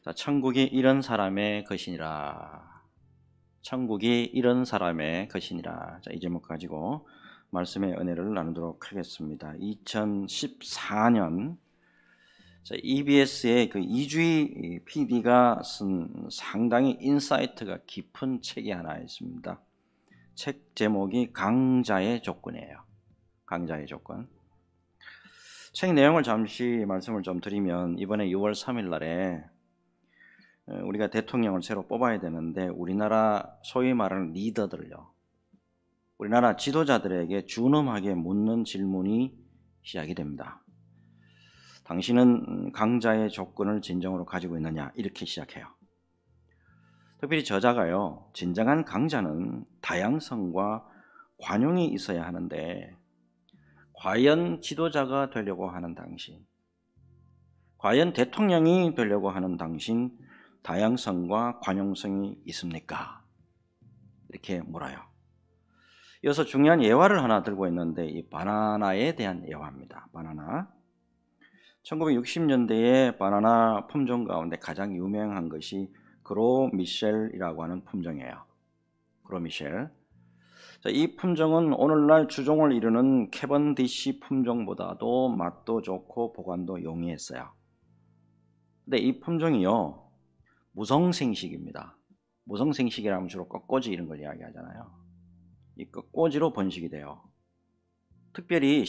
자, 천국이 이런 사람의 것이니라. 천국이 이런 사람의 것이니라. 자, 이 제목 가지고 말씀의 은혜를 나누도록 하겠습니다. 2014년 EBS의 그 이주희 PD가 쓴 상당히 인사이트가 깊은 책이 하나 있습니다. 책 제목이 강자의 조건이에요. 강자의 조건. 책 내용을 잠시 말씀을 좀 드리면, 이번에 6월 3일 날에 우리가 대통령을 새로 뽑아야 되는데, 우리나라 소위 말하는 리더들요, 우리나라 지도자들에게 준엄하게 묻는 질문이 시작이 됩니다. 당신은 강자의 조건을 진정으로 가지고 있느냐? 이렇게 시작해요. 특별히 저자가요, 진정한 강자는 다양성과 관용이 있어야 하는데, 과연 지도자가 되려고 하는 당신, 과연 대통령이 되려고 하는 당신, 다양성과 관용성이 있습니까? 이렇게 물어요. 이어서 중요한 예화를 하나 들고 있는데, 이 바나나에 대한 예화입니다. 바나나. 1960년대에 바나나 품종 가운데 가장 유명한 것이 그로 미셸이라고 하는 품종이에요. 그로 미셸. 이 품종은 오늘날 주종을 이루는 캐번디시 품종보다도 맛도 좋고 보관도 용이했어요. 근데 이 품종이요, 무성생식입니다. 무성생식이라면 주로 꺾꽂이 이런 걸 이야기하잖아요. 이 꺾꽂이로 번식이 돼요. 특별히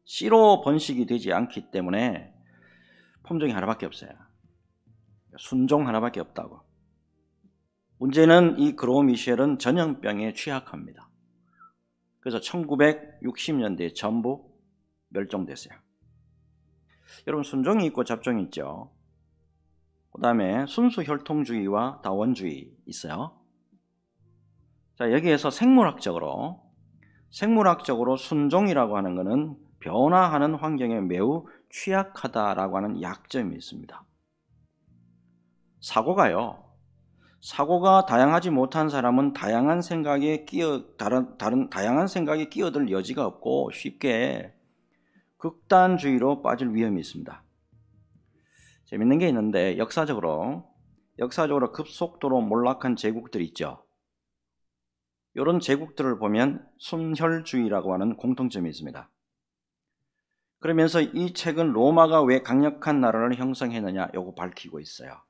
씨로 번식이 되지 않기 때문에 품종이 하나밖에 없어요. 순종 하나밖에 없다고. 문제는 이 그로 미셸은 전염병에 취약합니다. 그래서 1960년대에 전부 멸종됐어요. 여러분, 순종이 있고 잡종이 있죠. 그 다음에 순수 혈통주의와 다원주의 있어요. 자, 여기에서 생물학적으로 순종이라고 하는 것은 변화하는 환경에 매우 취약하다라고 하는 약점이 있습니다. 사고가 다양하지 못한 사람은 다양한 생각에 다양한 생각에 끼어들 여지가 없고 쉽게 극단주의로 빠질 위험이 있습니다. 재밌는 게 있는데, 역사적으로 급속도로 몰락한 제국들이 있죠. 이런 제국들을 보면 순혈주의라고 하는 공통점이 있습니다. 그러면서 이 책은 로마가 왜 강력한 나라를 형성했느냐, 요거 밝히고 있어요.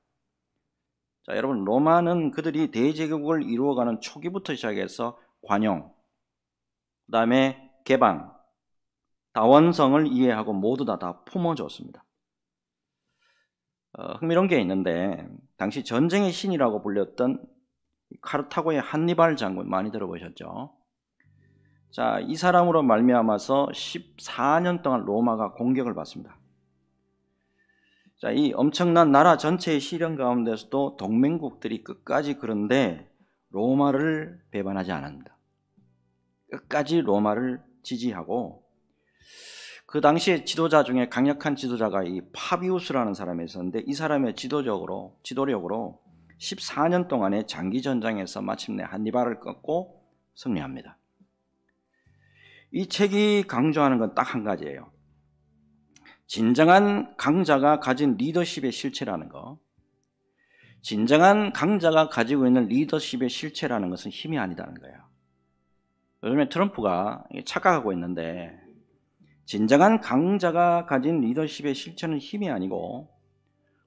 자, 여러분, 로마는 그들이 대제국을 이루어가는 초기부터 시작해서 관용, 그 다음에 개방, 다원성을 이해하고 모두 다 품어줬습니다. 흥미로운 게 있는데, 당시 전쟁의 신이라고 불렸던 카르타고의 한니발 장군 많이 들어보셨죠? 자, 이 사람으로 말미암아서 14년 동안 로마가 공격을 받습니다. 자, 이 엄청난 나라 전체의 시련 가운데서도 동맹국들이 끝까지, 그런데 로마를 배반하지 않았습니다. 끝까지 로마를 지지하고, 그 당시에 지도자 중에 강력한 지도자가 이 파비우스라는 사람이 있었는데, 이 사람의 지도력으로 14년 동안의 장기 전장에서 마침내 한니발을 꺾고 승리합니다. 이 책이 강조하는 건 딱 한 가지예요. 진정한 강자가 가진 리더십의 실체라는 거. 진정한 강자가 가지고 있는 리더십의 실체라는 것은 힘이 아니다는 거예요. 요즘에 트럼프가 착각하고 있는데, 진정한 강자가 가진 리더십의 실체는 힘이 아니고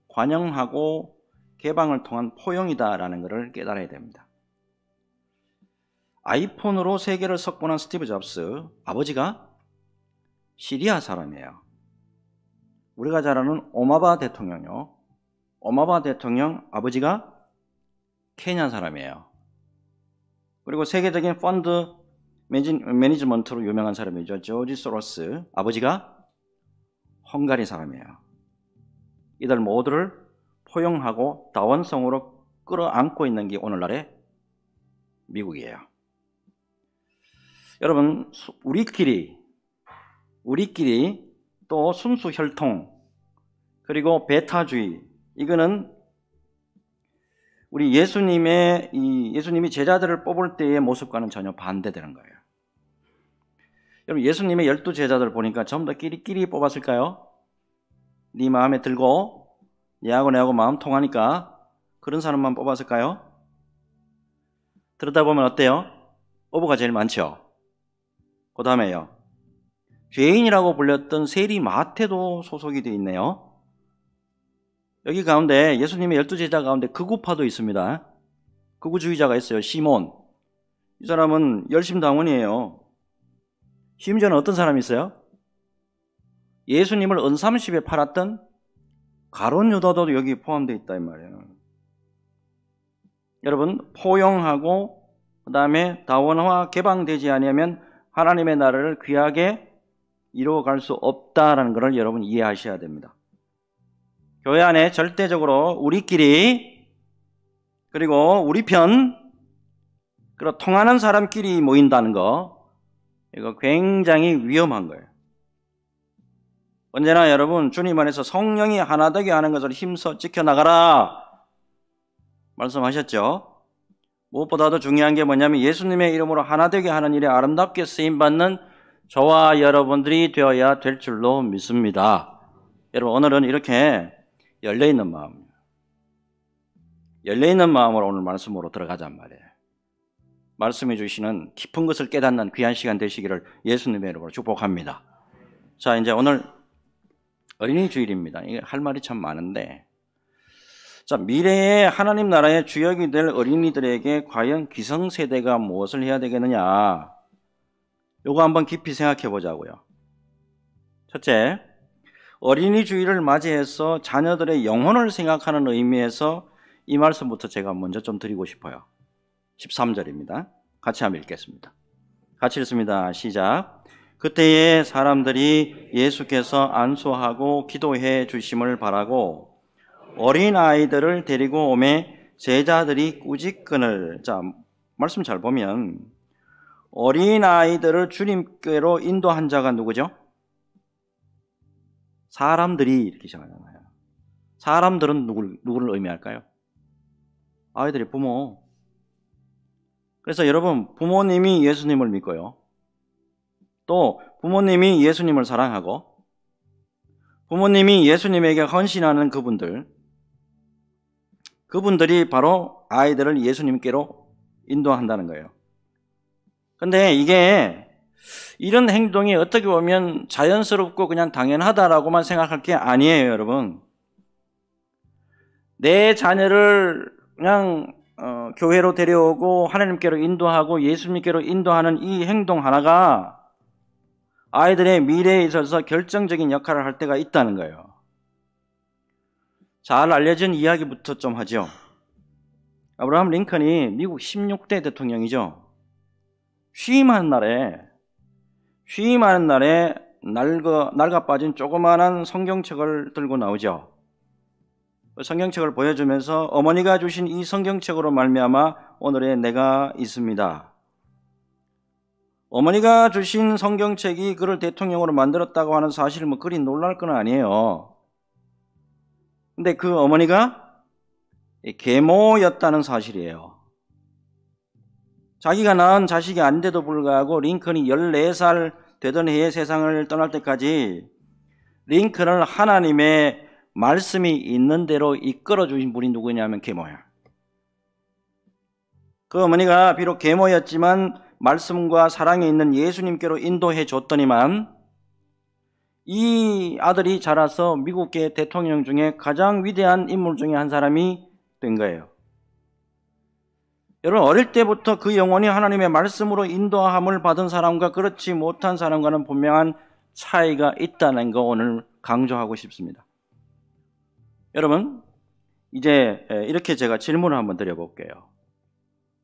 관용하고 개방을 통한 포용이다라는 것을 깨달아야 됩니다. 아이폰으로 세계를 석권한 스티브 잡스, 아버지가 시리아 사람이에요. 우리가 잘 아는 오바마 대통령요, 오바마 대통령 아버지가 케냐 사람이에요. 그리고 세계적인 펀드 매니지먼트로 유명한 사람이죠. 조지 소로스 아버지가 헝가리 사람이에요. 이들 모두를 포용하고 다원성으로 끌어안고 있는 게 오늘날의 미국이에요. 여러분, 우리끼리 또 순수 혈통, 그리고 베타주의, 이거는 우리 예수님이 제자들을 뽑을 때의 모습과는 전혀 반대되는 거예요. 여러분, 예수님의 12 제자들 보니까 전부 다 끼리끼리 뽑았을까요? 네 마음에 들고 얘하고 내하고 마음 통하니까 그런 사람만 뽑았을까요? 들었다 보면 어때요? 오버가 제일 많죠. 그 다음에요, 죄인이라고 불렸던 세리 마태도 소속이 되어 있네요. 여기 가운데 예수님의 12제자 가운데 극우파도 있습니다. 극우주의자가 있어요. 시몬. 이 사람은 열심당원이에요. 심지어는 어떤 사람이 있어요? 예수님을 은삼십에 팔았던 가룟 유다도 여기 포함되어 있다 이 말이에요. 여러분, 포용하고 그 다음에 다원화 개방되지 아니하면 하나님의 나라를 귀하게 이루어갈 수 없다라는 것을 여러분 이해하셔야 됩니다. 교회 안에 절대적으로 우리끼리 그리고 우리 편 그리고 통하는 사람끼리 모인다는 거, 이거 굉장히 위험한 거예요. 언제나 여러분 주님 안에서 성령이 하나 되게 하는 것을 힘써 지켜나가라 말씀하셨죠. 무엇보다도 중요한 게 뭐냐면 예수님의 이름으로 하나 되게 하는 일에 아름답게 쓰임받는 저와 여러분들이 되어야 될 줄로 믿습니다. 여러분, 오늘은 이렇게 열려있는 마음, 열려있는 마음으로 오늘 말씀으로 들어가잔 말이에요. 말씀해 주시는 깊은 것을 깨닫는 귀한 시간 되시기를 예수님의 이름으로 축복합니다. 자, 이제 오늘 어린이 주일입니다. 이게 할 말이 참 많은데, 자, 미래의 하나님 나라의 주역이 될 어린이들에게 과연 기성세대가 무엇을 해야 되겠느냐, 요거 한번 깊이 생각해 보자고요. 첫째, 어린이 주일을 맞이해서 자녀들의 영혼을 생각하는 의미에서 이 말씀부터 제가 먼저 좀 드리고 싶어요. 13절입니다. 같이 한번 읽겠습니다. 같이 읽습니다. 시작. 그때에 사람들이 예수께서 안수하고 기도해 주심을 바라고 어린 아이들을 데리고 오매 제자들이 꾸짖거늘. 자, 말씀 잘 보면 어린 아이들을 주님께로 인도한 자가 누구죠? 사람들이 이렇게 시작하잖아요. 사람들은 누구를 의미할까요? 아이들의 부모. 그래서 여러분, 부모님이 예수님을 믿고요, 또 부모님이 예수님을 사랑하고 부모님이 예수님에게 헌신하는 그분들이 바로 아이들을 예수님께로 인도한다는 거예요. 근데 이게 이런 행동이 어떻게 보면 자연스럽고 그냥 당연하다라고만 생각할 게 아니에요, 여러분. 내 자녀를 그냥 교회로 데려오고 하나님께로 인도하고 예수님께로 인도하는 이 행동 하나가 아이들의 미래에 있어서 결정적인 역할을 할 때가 있다는 거예요. 잘 알려진 이야기부터 좀 하죠. 아브라함 링컨이 미국 16대 대통령이죠. 취임하는 날에 낡아 빠진 조그마한 성경책을 들고 나오죠. 성경책을 보여주면서 어머니가 주신 이 성경책으로 말미암아 오늘의 내가 있습니다. 어머니가 주신 성경책이 그를 대통령으로 만들었다고 하는 사실은 뭐 그리 놀랄 건 아니에요. 근데 그 어머니가 계모였다는 사실이에요. 자기가 낳은 자식이 아닌데도 불구하고 링컨이 14살 되던 해에 세상을 떠날 때까지 링컨을 하나님의 말씀이 있는 대로 이끌어 주신 분이 누구냐면 계모야. 그 어머니가 비록 계모였지만 말씀과 사랑에 있는 예수님께로 인도해 줬더니만 이 아들이 자라서 미국계 대통령 중에 가장 위대한 인물 중에 한 사람이 된 거예요. 여러분, 어릴 때부터 그 영혼이 하나님의 말씀으로 인도함을 받은 사람과 그렇지 못한 사람과는 분명한 차이가 있다는 거 오늘 강조하고 싶습니다. 여러분, 이제 이렇게 제가 질문을 한번 드려볼게요.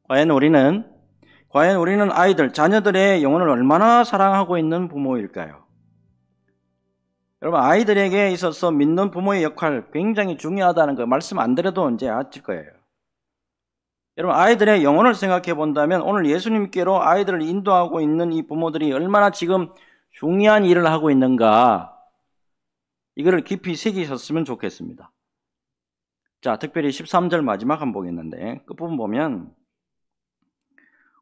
과연 우리는 아이들, 자녀들의 영혼을 얼마나 사랑하고 있는 부모일까요? 여러분, 아이들에게 있어서 믿는 부모의 역할 굉장히 중요하다는 거 말씀 안 드려도 이제 아실 거예요. 여러분, 아이들의 영혼을 생각해 본다면 오늘 예수님께로 아이들을 인도하고 있는 이 부모들이 얼마나 지금 중요한 일을 하고 있는가, 이거를 깊이 새기셨으면 좋겠습니다. 자, 특별히 13절 마지막 한 보겠는데 끝부분 보면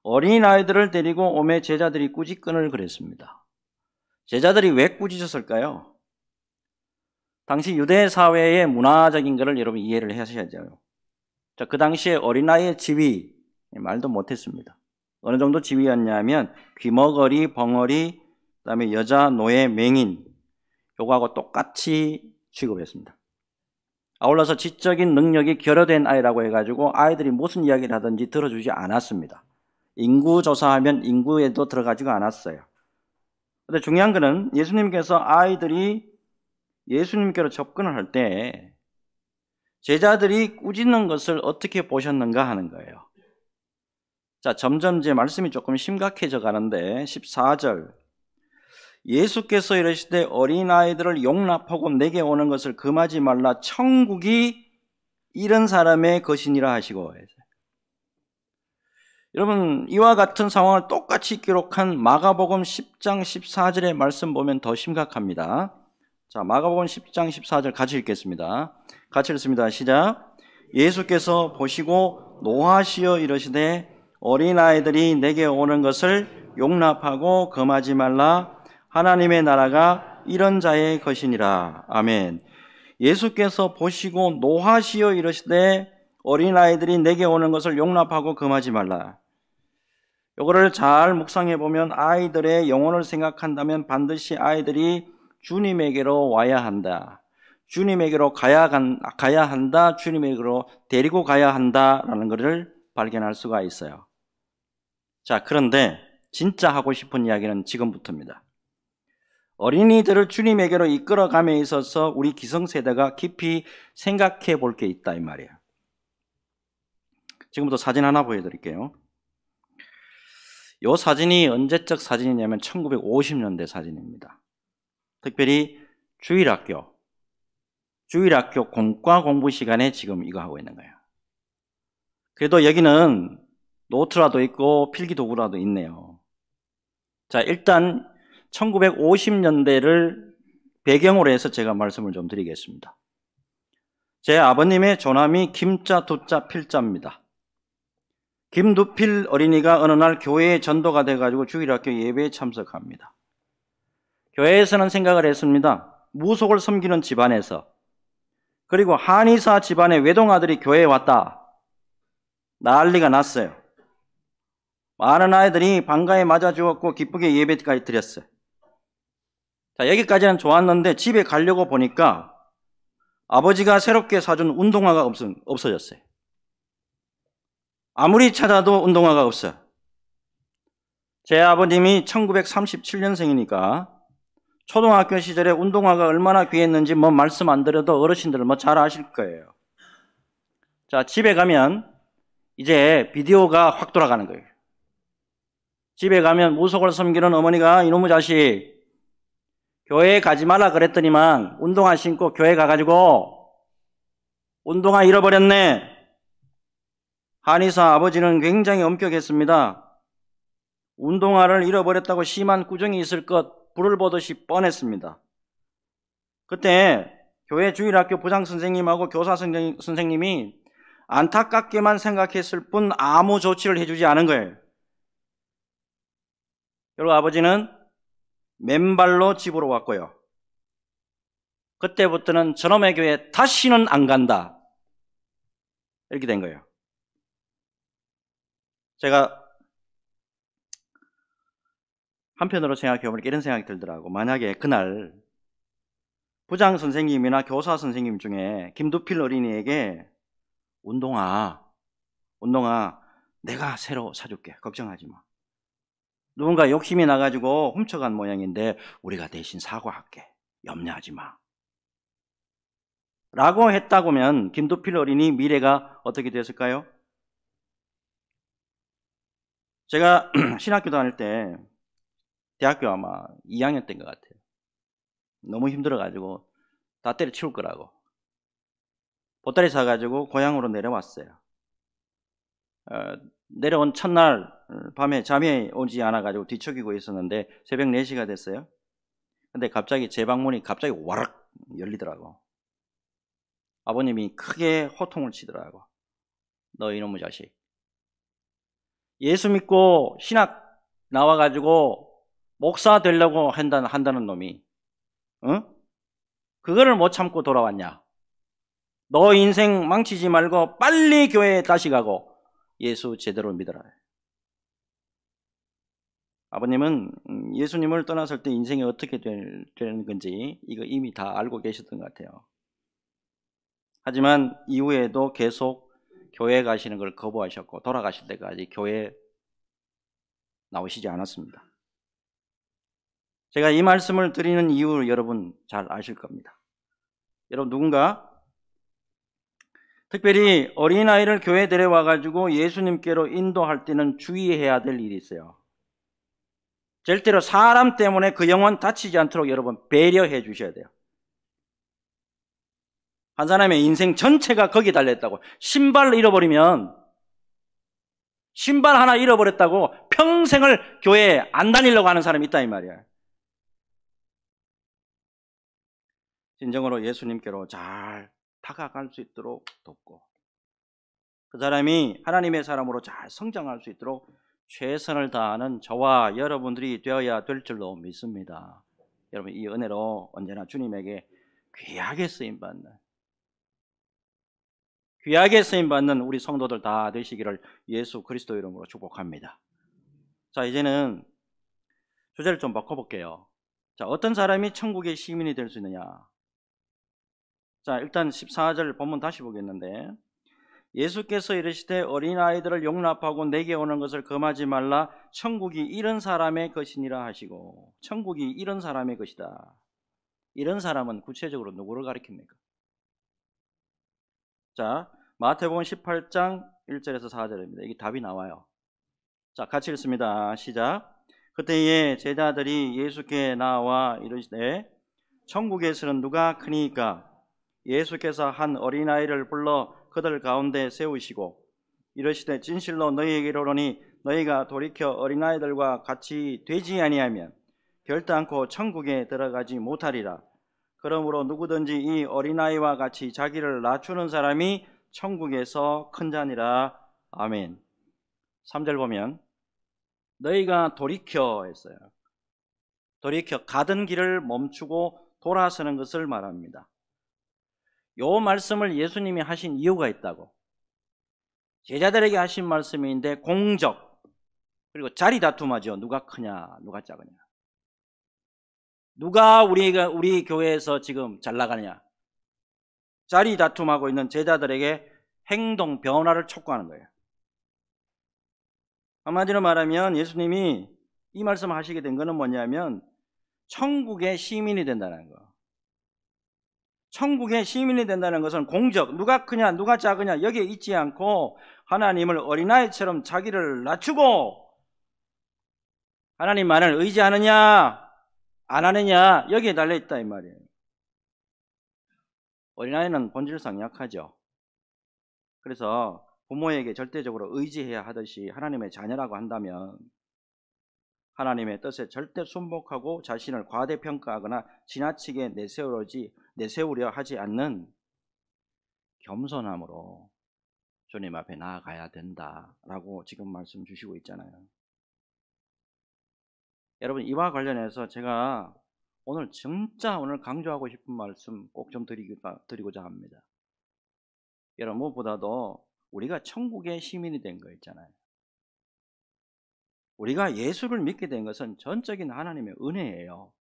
어린아이들을 데리고 오매 제자들이 꾸짖거늘 그랬습니다. 제자들이 왜 꾸짖었을까요? 당시 유대 사회의 문화적인 것을 여러분 이해를 하셔야죠. 자, 그 당시에 어린아이의 지위, 말도 못했습니다. 어느 정도 지위였냐면 귀머거리, 벙어리, 그다음에 여자, 노예, 맹인 요거하고 똑같이 취급했습니다. 아울러서 지적인 능력이 결여된 아이라고 해가지고 아이들이 무슨 이야기를 하든지 들어주지 않았습니다. 인구 조사하면 인구에도 들어가지가 않았어요. 근데 중요한 거는 예수님께서 아이들이 예수님께로 접근을 할 때 제자들이 꾸짖는 것을 어떻게 보셨는가 하는 거예요. 자, 점점 제 말씀이 조금 심각해져 가는데 14절 예수께서 이르시되 어린아이들을 용납하고 내게 오는 것을 금하지 말라 천국이 이런 사람의 것이니라 하시고. 여러분 이와 같은 상황을 똑같이 기록한 마가복음 10장 14절의 말씀 보면 더 심각합니다. 자, 마가복음 10장 14절 같이 읽겠습니다. 같이 읽습니다. 시작. 예수께서 보시고 노하시어 이르시되 어린아이들이 내게 오는 것을 용납하고 금하지 말라 하나님의 나라가 이런 자의 것이니라. 아멘. 예수께서 보시고 노하시어 이르시되 어린아이들이 내게 오는 것을 용납하고 금하지 말라. 이거를 잘 묵상해 보면 아이들의 영혼을 생각한다면 반드시 아이들이 주님에게로 와야 한다. 주님에게로 가야 한다. 주님에게로 데리고 가야 한다라는 것을 발견할 수가 있어요. 자, 그런데 진짜 하고 싶은 이야기는 지금부터입니다. 어린이들을 주님에게로 이끌어감에 있어서 우리 기성세대가 깊이 생각해 볼 게 있다 이 말이에요. 지금부터 사진 하나 보여드릴게요. 이 사진이 언제적 사진이냐면 1950년대 사진입니다. 특별히 주일학교 공과 공부 시간에 지금 이거 하고 있는 거예요. 그래도 여기는 노트라도 있고 필기도구라도 있네요. 자, 일단 1950년대를 배경으로 해서 제가 말씀을 좀 드리겠습니다. 제 아버님의 조남이 김자, 두자, 필자입니다. 김두필 어린이가 어느 날 교회에 전도가 돼가지고 주일학교 예배에 참석합니다. 교회에서는 생각을 했습니다. 무속을 섬기는 집안에서, 그리고 한의사 집안의 외동아들이 교회에 왔다. 난리가 났어요. 많은 아이들이 반가에 맞아 주었고 기쁘게 예배까지 드렸어요. 자, 여기까지는 좋았는데 집에 가려고 보니까 아버지가 새롭게 사준 운동화가 없어졌어요. 아무리 찾아도 운동화가 없어요. 제 아버님이 1937년생이니까 초등학교 시절에 운동화가 얼마나 귀했는지 뭐 말씀 안 드려도 어르신들 뭐 잘 아실 거예요. 자, 집에 가면 이제 비디오가 확 돌아가는 거예요. 집에 가면 무속을 섬기는 어머니가 이놈의 자식 교회에 가지 마라 그랬더니만 운동화 신고 교회 가가지고 운동화 잃어버렸네. 한의사 아버지는 굉장히 엄격했습니다. 운동화를 잃어버렸다고 심한 꾸중이 있을 것 불을 보듯이 뻔했습니다. 그때 교회 주일학교 부장선생님하고 교사 선생님이 안타깝게만 생각했을 뿐 아무 조치를 해주지 않은 거예요. 그리고 아버지는 맨발로 집으로 왔고요. 그때부터는 저놈의 교회 다시는 안 간다. 이렇게 된 거예요. 제가 한편으로 생각해보니까 이런 생각이 들더라고. 만약에 그날 부장 선생님이나 교사 선생님 중에 김두필 어린이에게 운동화 내가 새로 사줄게. 걱정하지 마. 누군가 욕심이 나가지고 훔쳐간 모양인데 우리가 대신 사과할게. 염려하지 마. 라고 했다고 하면 김두필 어린이 미래가 어떻게 됐을까요? 제가 신학교 다닐 때 대학교 아마 2학년 때인 것 같아요. 너무 힘들어가지고 다 때려치울 거라고 보따리 사가지고 고향으로 내려왔어요. 내려온 첫날 밤에 잠이 오지 않아가지고 뒤척이고 있었는데 새벽 4시가 됐어요. 근데 갑자기 제 방문이 갑자기 와락 열리더라고. 아버님이 크게 호통을 치더라고. 너 이놈의 자식. 예수 믿고 신학 나와가지고 목사 되려고 한다는 놈이, 응? 그거를 못 참고 돌아왔냐? 너 인생 망치지 말고 빨리 교회에 다시 가고 예수 제대로 믿어라. 아버님은 예수님을 떠났을 때 인생이 어떻게 되는 건지 이거 이미 다 알고 계셨던 것 같아요. 하지만 이후에도 계속 교회 가시는 걸 거부하셨고 돌아가실 때까지 교회에 나오시지 않았습니다. 제가 이 말씀을 드리는 이유 여러분 잘 아실 겁니다. 여러분 누군가 특별히 어린아이를 교회에 데려와가지고 예수님께로 인도할 때는 주의해야 될 일이 있어요. 절대로 사람 때문에 그 영혼 다치지 않도록 여러분 배려해 주셔야 돼요. 한 사람의 인생 전체가 거기에 달려있다고. 신발을 잃어버리면 신발 하나 잃어버렸다고 평생을 교회에 안 다니려고 하는 사람이 있다 이 말이야. 진정으로 예수님께로 잘 다가갈 수 있도록 돕고 그 사람이 하나님의 사람으로 잘 성장할 수 있도록 최선을 다하는 저와 여러분들이 되어야 될 줄로 믿습니다. 여러분 이 은혜로 언제나 주님에게 귀하게 쓰임받는 우리 성도들 다 되시기를 예수 그리스도 이름으로 축복합니다. 자, 이제는 주제를 좀 바꿔볼게요. 자, 어떤 사람이 천국의 시민이 될 수 있느냐? 자, 일단 14절 본문 다시 보겠는데 예수께서 이르시되 어린아이들을 용납하고 내게 오는 것을 금하지 말라. 천국이 이런 사람의 것이니라 하시고. 천국이 이런 사람의 것이다. 이런 사람은 구체적으로 누구를 가리킵니까? 자, 마태복음 18장 1절에서 4절입니다. 이게 답이 나와요. 자, 같이 읽습니다. 시작. 그때에 제자들이 예수께 나와 이르시되 천국에서는 누가 크니까? 예수께서 한 어린아이를 불러 그들 가운데 세우시고 이르시되 진실로 너희에게 이르노니 너희가 돌이켜 어린아이들과 같이 되지 아니하면 결단코 천국에 들어가지 못하리라. 그러므로 누구든지 이 어린아이와 같이 자기를 낮추는 사람이 천국에서 큰 자니라. 아멘. 3절 보면 너희가 돌이켜 했어요. 돌이켜 가던 길을 멈추고 돌아서는 것을 말합니다. 요 말씀을 예수님이 하신 이유가 있다고. 제자들에게 하신 말씀인데 공적 그리고 자리 다툼하죠. 누가 크냐 누가 작으냐, 누가 우리 교회에서 지금 잘 나가느냐, 자리 다툼하고 있는 제자들에게 행동 변화를 촉구하는 거예요. 한마디로 말하면 예수님이 이 말씀을 하시게 된 것은 뭐냐면 천국의 시민이 된다는 거. 천국의 시민이 된다는 것은 공적, 누가 크냐 누가 작으냐 여기에 있지 않고 하나님을 어린아이처럼 자기를 낮추고 하나님만을 의지하느냐 안 하느냐 여기에 달려있다 이 말이에요. 어린아이는 본질상 약하죠. 그래서 부모에게 절대적으로 의지해야 하듯이 하나님의 자녀라고 한다면 하나님의 뜻에 절대 순복하고 자신을 과대평가하거나 지나치게 내세우려 하지 않는 겸손함으로 주님 앞에 나아가야 된다라고 지금 말씀 주시고 있잖아요. 여러분 이와 관련해서 제가 오늘 강조하고 싶은 말씀 꼭 좀 드리고자 합니다. 여러분 무엇보다도 우리가 천국의 시민이 된 거 있잖아요. 우리가 예수를 믿게 된 것은 전적인 하나님의 은혜예요.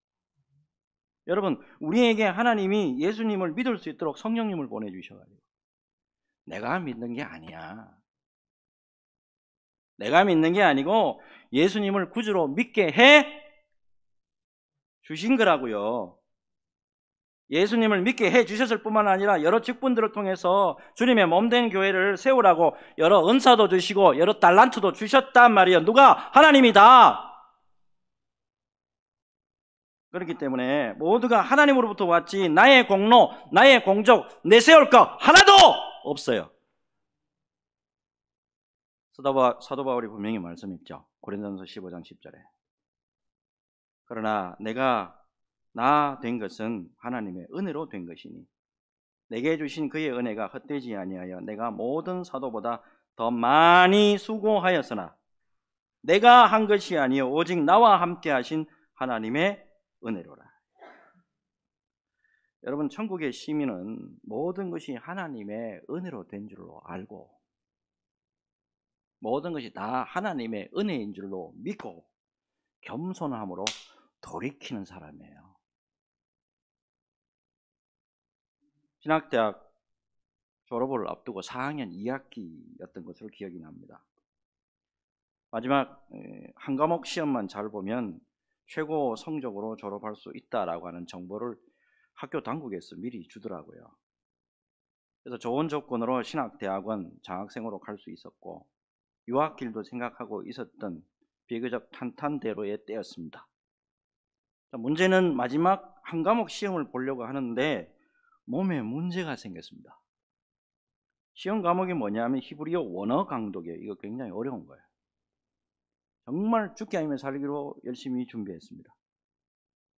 여러분 우리에게 하나님이 예수님을 믿을 수 있도록 성령님을 보내주셔가지고 내가 믿는 게 아니야. 내가 믿는 게 아니고 예수님을 구주로 믿게 해 주신 거라고요. 예수님을 믿게 해 주셨을 뿐만 아니라 여러 직분들을 통해서 주님의 몸된 교회를 세우라고 여러 은사도 주시고 여러 달란트도 주셨단 말이에요. 누가? 하나님이다. 그렇기 때문에 모두가 하나님으로부터 왔지 나의 공로, 나의 공적 내세울 거 하나도 없어요. 사도 바울이 분명히 말씀했죠. 고린도전서 15장 10절에 그러나 내가 나 된 것은 하나님의 은혜로 된 것이니 내게 주신 그의 은혜가 헛되지 아니하여 내가 모든 사도보다 더 많이 수고하였으나 내가 한 것이 아니요 오직 나와 함께 하신 하나님의 은혜로라. 여러분, 천국의 시민은 모든 것이 하나님의 은혜로 된 줄로 알고, 모든 것이 다 하나님의 은혜인 줄로 믿고 겸손함으로 돌이키는 사람이에요. 신학대학 졸업을 앞두고 4학년 2학기였던 것으로 기억이 납니다. 마지막 한 과목 시험만 잘 보면 최고 성적으로 졸업할 수 있다라고 하는 정보를 학교 당국에서 미리 주더라고요. 그래서 좋은 조건으로 신학대학원 장학생으로 갈 수 있었고 유학길도 생각하고 있었던 비교적 탄탄대로의 때였습니다. 문제는 마지막 한 과목 시험을 보려고 하는데 몸에 문제가 생겼습니다. 시험 과목이 뭐냐면 히브리어 원어 강독이에요. 이거 굉장히 어려운 거예요. 정말 죽기 아니면 살기로 열심히 준비했습니다.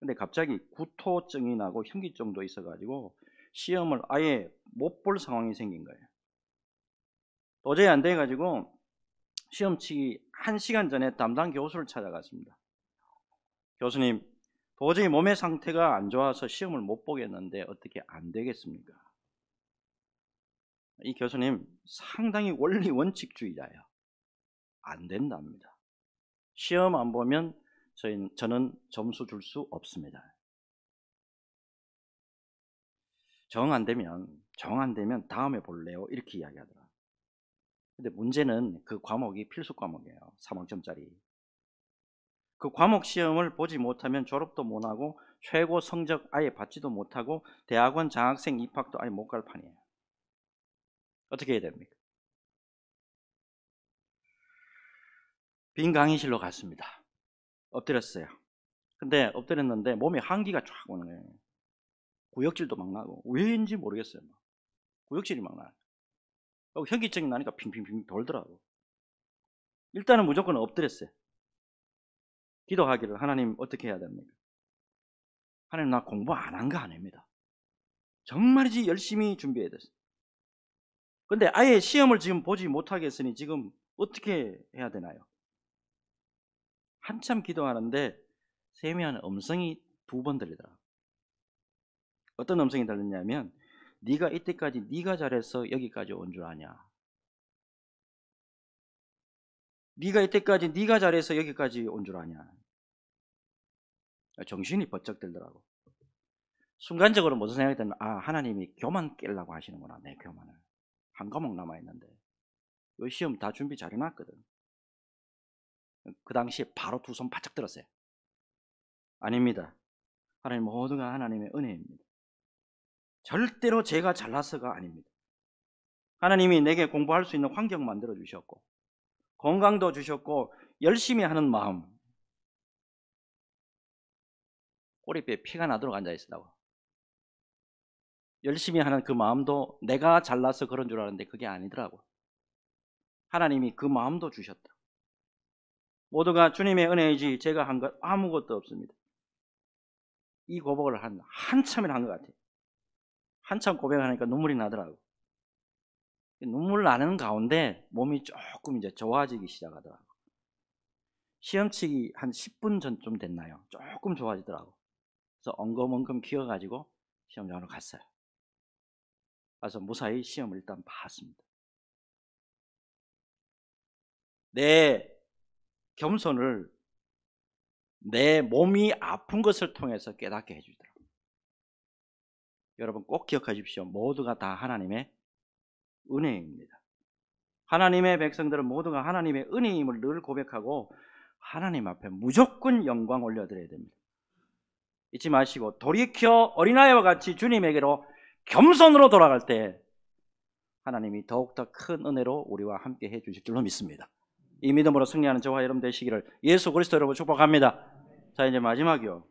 근데 갑자기 구토증이 나고 현기증도 있어가지고 시험을 아예 못 볼 상황이 생긴 거예요. 도저히 안 돼가지고 시험 치기 1시간 전에 담당 교수를 찾아갔습니다. 교수님, 도저히 몸의 상태가 안 좋아서 시험을 못 보겠는데 어떻게 안 되겠습니까? 이 교수님 상당히 원리 원칙주의자예요. 안 된답니다. 시험 안 보면 저는 점수 줄 수 없습니다. 정 안 되면 다음에 볼래요? 이렇게 이야기하더라. 근데 문제는 그 과목이 필수 과목이에요. 3학점짜리. 그 과목 시험을 보지 못하면 졸업도 못하고 최고 성적 아예 받지도 못하고 대학원 장학생 입학도 아예 못 갈 판이에요. 어떻게 해야 됩니까? 빈 강의실로 갔습니다. 엎드렸어요. 근데 엎드렸는데 몸에 한기가 쫙 오는 거예요. 구역질도 막 나고 왜인지 모르겠어요. 구역질이 막 나요. 현기증이 나니까 핑핑핑 돌더라고. 일단은 무조건 엎드렸어요. 기도하기를, 하나님 어떻게 해야 됩니까? 하나님, 나 공부 안 한 거 아닙니다. 정말이지 열심히 준비해야 됐어요. 근데 아예 시험을 지금 보지 못하겠으니 지금 어떻게 해야 되나요? 한참 기도하는데 세미한 음성이 2번 들리더라. 어떤 음성이 들렸냐면, 네가 이때까지 네가 잘해서 여기까지 온 줄 아냐? 네가 이때까지 네가 잘해서 여기까지 온 줄 아냐? 정신이 번쩍 들더라고. 순간적으로 무슨 생각이 드냐면, 하나님이 교만 깨려고 하시는구나. 내 교만을. 한 과목 남아있는데 이 시험 다 준비 잘 해놨거든. 그 당시에 바로 2손 바짝 들었어요. 아닙니다. 하나님 모두가 하나님의 은혜입니다. 절대로 제가 잘나서가 아닙니다. 하나님이 내게 공부할 수 있는 환경 만들어 주셨고 건강도 주셨고 열심히 하는 마음, 꼬리뼈에 피가 나도록 앉아있으라고. 열심히 하는 그 마음도 내가 잘나서 그런 줄 알았는데 그게 아니더라고. 하나님이 그 마음도 주셨다. 모두가 주님의 은혜이지 제가 한 것 아무것도 없습니다. 이 고백을 한참을 한 것 같아요. 한참 고백하니까 눈물이 나더라고. 눈물 나는 가운데 몸이 조금 이제 좋아지기 시작하더라고. 시험치기 한 10분 전쯤 됐나요? 조금 좋아지더라고. 그래서 엉금엉금 기어가지고 시험장으로 갔어요. 가서 무사히 시험을 일단 봤습니다. 내 겸손을 내 몸이 아픈 것을 통해서 깨닫게 해주더라고요. 여러분 꼭 기억하십시오. 모두가 다 하나님의 은혜입니다. 하나님의 백성들은 모두가 하나님의 은혜임을 늘 고백하고 하나님 앞에 무조건 영광 올려드려야 됩니다. 잊지 마시고 돌이켜 어린아이와 같이 주님에게로 겸손으로 돌아갈 때 하나님이 더욱더 큰 은혜로 우리와 함께 해주실 줄로 믿습니다. 이 믿음으로 승리하는 저와 여러분 되시기를 예수 그리스도 여러분 축복합니다. 자, 이제 마지막이요.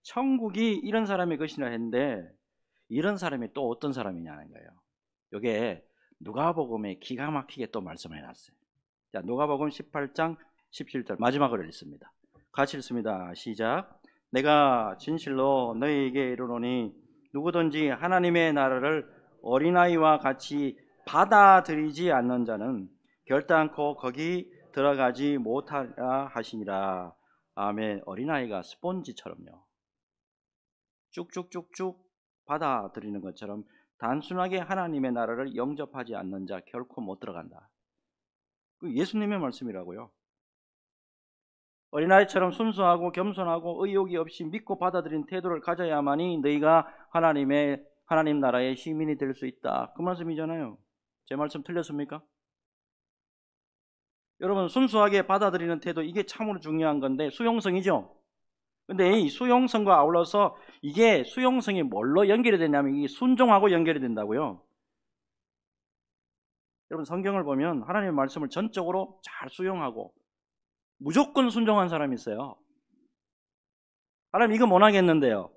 천국이 이런 사람의 것이라 했는데 이런 사람이 또 어떤 사람이냐는 거예요. 이게 누가복음에 기가 막히게 또 말씀을 해놨어요. 자, 누가복음 18장 17절 마지막으로 읽습니다. 같이 읽습니다. 시작. 내가 진실로 너희에게 이르노니 누구든지 하나님의 나라를 어린아이와 같이 받아들이지 않는 자는 결단코 거기 들어가지 못하라 하시니라. 아멘. 어린아이가 스폰지처럼요. 쭉쭉쭉쭉 받아들이는 것처럼 단순하게 하나님의 나라를 영접하지 않는 자 결코 못 들어간다. 그 예수님의 말씀이라고요. 어린아이처럼 순수하고 겸손하고 의욕이 없이 믿고 받아들인 태도를 가져야만이 너희가 하나님 나라의 시민이 될 수 있다. 그 말씀이잖아요. 제 말씀 틀렸습니까? 여러분, 순수하게 받아들이는 태도, 이게 참으로 중요한 건데 수용성이죠. 근데 이 수용성과 아울러서 이게 수용성이 뭘로 연결이 되냐면 이게 순종하고 연결이 된다고요. 여러분, 성경을 보면 하나님의 말씀을 전적으로 잘 수용하고 무조건 순종한 사람이 있어요. 하나님 이거 못 하겠는데요.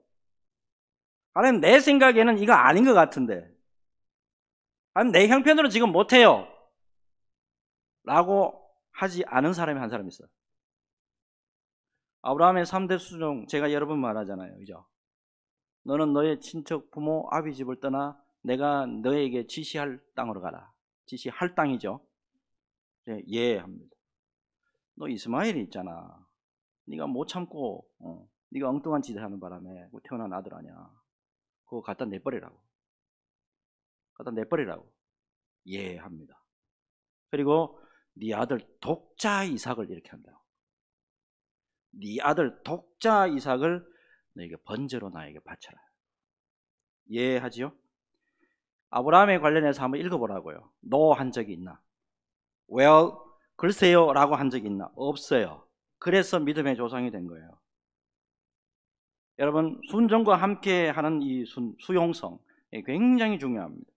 하나님 내 생각에는 이거 아닌 것 같은데. 하나님 내 형편으로 지금 못해요. 라고 하지 않은 사람이 한 사람 있어요. 아브라함의 3대 순종, 제가 여러 번 말하잖아요. 그죠? 너는 너의 친척, 부모, 아비 집을 떠나 내가 너에게 지시할 땅으로 가라. 지시할 땅이죠. 네, 예 합니다. 너 이스마엘이 있잖아. 네가 못 참고 네가 엉뚱한 짓을 하는 바람에 태어난 아들 아니야. 그거 갖다 내버리라고. 예 합니다. 그리고 네 아들 독자 이삭을 이렇게 한다. 네 아들 독자 이삭을 너에게 번제로 나에게 바쳐라. 예 하지요? 아브라함에 관련해서 한번 읽어보라고요. No 한 적이 있나? Well, 글쎄요 라고 한 적이 있나? 없어요. 그래서 믿음의 조상이 된 거예요. 여러분, 순종과 함께 하는 이 수용성 굉장히 중요합니다.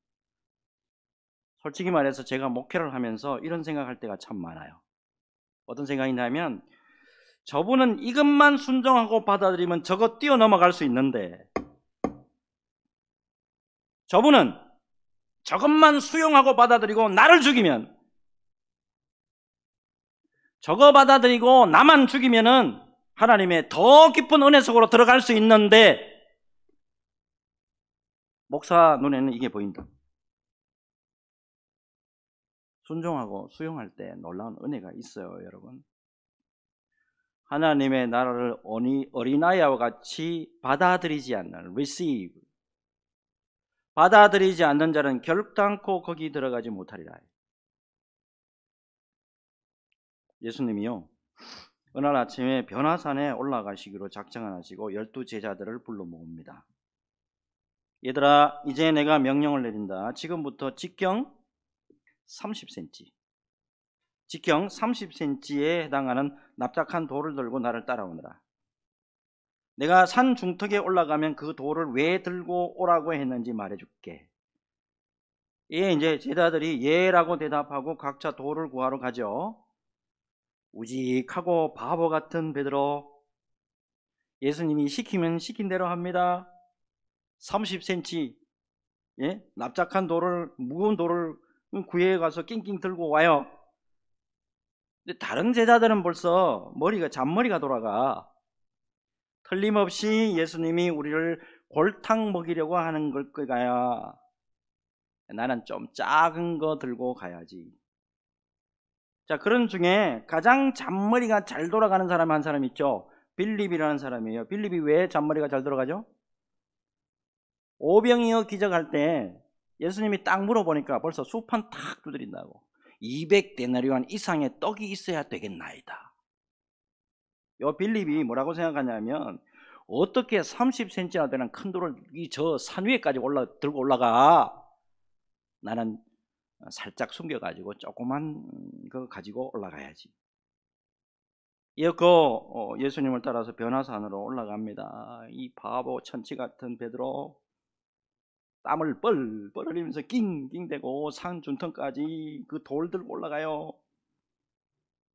솔직히 말해서 제가 목회를 하면서 이런 생각할 때가 참 많아요. 어떤 생각이냐면 저분은 이것만 순종하고 받아들이면 저거 뛰어넘어갈 수 있는데 저분은 저것만 수용하고 받아들이고 나를 죽이면, 저거 받아들이고 나만 죽이면은 하나님의 더 깊은 은혜 속으로 들어갈 수 있는데 목사 눈에는 이게 보인다. 순종하고 수용할 때 놀라운 은혜가 있어요, 여러분. 하나님의 나라를 어린아이와 같이 받아들이지 않는 receive, 받아들이지 않는 자는 결단코 거기 들어가지 못하리라. 예수님이요, 어느 날 아침에 변화산에 올라가시기로 작정을 하시고 12 제자들을 불러 모읍니다. 얘들아, 이제 내가 명령을 내린다. 지금부터 직경 30cm, 직경 30cm에 해당하는 납작한 돌을 들고 나를 따라오느라. 내가 산 중턱에 올라가면 그 돌을 왜 들고 오라고 했는지 말해줄게. 예, 이제 제자들이 예라고 대답하고 각자 돌을 구하러 가죠. 우직하고 바보 같은 베드로, 예수님이 시키면 시킨 대로 합니다. 30cm 납작한 돌을, 무거운 돌을 구해 가서 낑낑 들고 와요. 근데 다른 제자들은 벌써 잔머리가 돌아가. 틀림없이 예수님이 우리를 골탕 먹이려고 하는 걸 거야. 나는 좀 작은 거 들고 가야지. 자, 그런 중에 가장 잔머리가 잘 돌아가는 사람 한 사람 있죠. 빌립이라는 사람이에요. 빌립이 왜 잔머리가 잘 돌아가죠? 오병이어 기적할 때 예수님이 딱 물어보니까 벌써 수판 탁 두드린다고. 200데나리온 이상의 떡이 있어야 되겠나이다. 요 빌립이 뭐라고 생각하냐면, 어떻게 30cm나 되는 큰 돌을 저 산 위에까지 들고 올라가? 나는 살짝 숨겨가지고 조그만 거 가지고 올라가야지. 이었고 예수님을 따라서 변화산으로 올라갑니다. 이 바보 천치 같은 베드로 땀을 뻘뻘 흘리면서 낑낑대고 산 중턱까지 그 돌 들고 올라가요.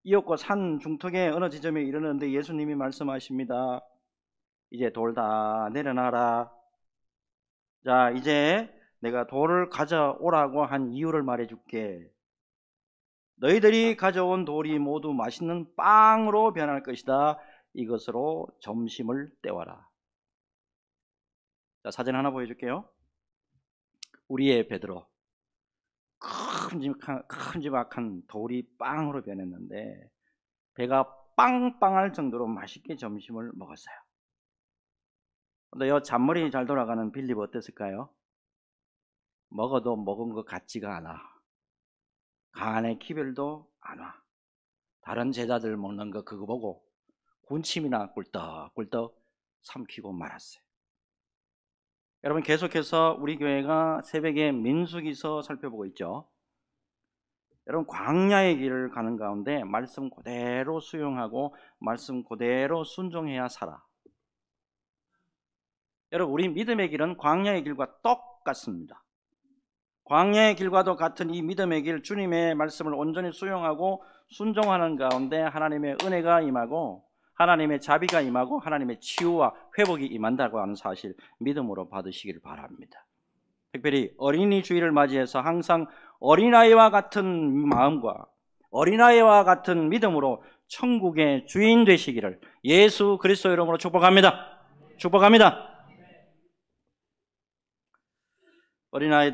이었고 산 중턱에 어느 지점에 이르는데 예수님이 말씀하십니다. 이제 돌 다 내려놔라. 자, 이제 내가 돌을 가져오라고 한 이유를 말해줄게. 너희들이 가져온 돌이 모두 맛있는 빵으로 변할 것이다. 이것으로 점심을 때워라. 자, 사진 하나 보여줄게요. 우리의 베드로, 큼지막한 돌이 빵으로 변했는데 배가 빵빵할 정도로 맛있게 점심을 먹었어요. 근데 요 잔머리 잘 돌아가는 빌립 어땠을까요? 먹어도 먹은 것 같지가 않아. 간의 기별도 안 와. 다른 제자들 먹는 거 그거 보고 군침이나 꿀떡꿀떡 삼키고 말았어요. 여러분, 계속해서 우리 교회가 새벽에 민수기서 살펴보고 있죠. 여러분, 광야의 길을 가는 가운데 말씀 그대로 수용하고 말씀 그대로 순종해야 살아. 여러분, 우리 믿음의 길은 광야의 길과 똑같습니다. 광야의 길과도 같은 이 믿음의 길, 주님의 말씀을 온전히 수용하고 순종하는 가운데 하나님의 은혜가 임하고 하나님의 자비가 임하고 하나님의 치유와 회복이 임한다고 하는 사실 믿음으로 받으시길 바랍니다. 특별히 어린이 주일을 맞이해서 항상 어린아이와 같은 마음과 어린아이와 같은 믿음으로 천국의 주인 되시기를 예수 그리스도 이름으로 축복합니다. 축복합니다. 어린아이들